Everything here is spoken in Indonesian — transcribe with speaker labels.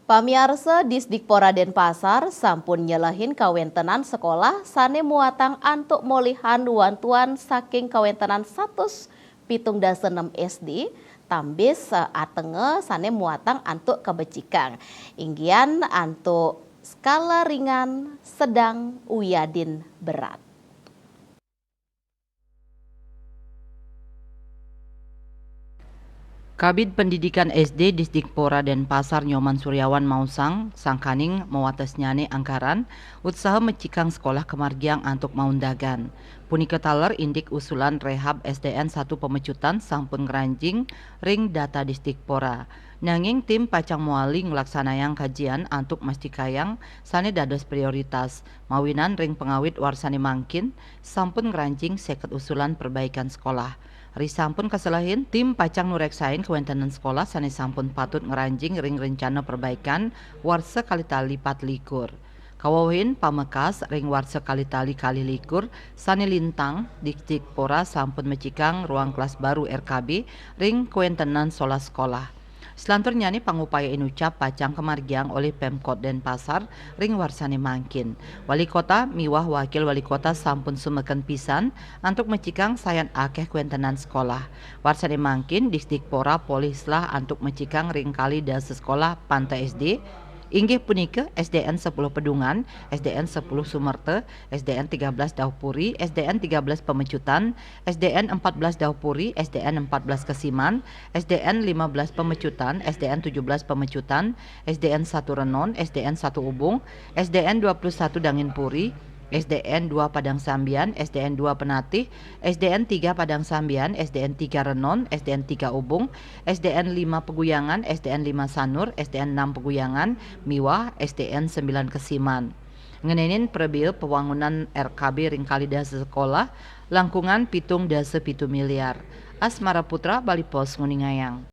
Speaker 1: Pamiarsa Disdikpora Denpasar sampun nyelehin kawentenan sekolah sane muatang antuk molihan wantuan saking kawentenan 176 SD tambis atenge sane muatang antuk kebecikang. Inggian antuk skala ringan, sedang, uyadin berat.
Speaker 2: Kabid Pendidikan SD Disdikpora Denpasar Nyoman Suryawan Mausang sangkaning mewatasnyane anggaran usaha mecikang sekolah kemargiang antuk maundagan. Punika taler indik usulan rehab SDN 1 pemecutan sampun ngranjing ring data Disdikpora. Nanging tim pacang muali ngelaksanayang kajian antuk mastikayang sane dados prioritas. Mawinan ring pengawit warsane mangkin sampun ngranjing seket usulan perbaikan sekolah. Risampun kaselahin tim pacang nureksain kewentenan sekolah sane sampun patut ngeranjing ring rencana perbaikan warsa kalitali 4 Kawahin pamekas ring warsa kalitali kali likur sane lintang Disdikpora sampun mecikang ruang kelas baru RKB ring kewentenan sola sekolah. Selanturnya nih pangupaya inucap pacang kemargiang oleh Pemkot Denpasar ring warsane mangkin. Wali kota miwah wakil wali kota sampun sumeken pisan antuk mecikang sayan akeh kuentenan sekolah. Warsane mangkin Disdikpora polislah antuk mecikang ring kali dasa sekolah Pantai SD inggih punika SDN 10 Pedungan, SDN 10 Sumerte, SDN 13 Daupuri, SDN 13 Pemecutan, SDN 14 Daupuri, SDN 14 Kesiman, SDN 15 Pemecutan, SDN 17 Pemecutan, SDN 1 Renon, SDN 1 Ubung, SDN 21 Danginpuri, SDN 2 Padang Sambian, SDN 2 Penatih, SDN 3 Padang Sambian, SDN 3 Renon, SDN 3 Ubung, SDN 5 Peguyangan, SDN 5 Sanur, SDN 6 Peguyangan, Miwah, SDN 9 Kesiman. Ngenenin prebil pewangunan RKB ring kali dasa sekolah, langkungan pitung dasa 7 miliar. Asmara Putra, Bali Pos, Nguningayang.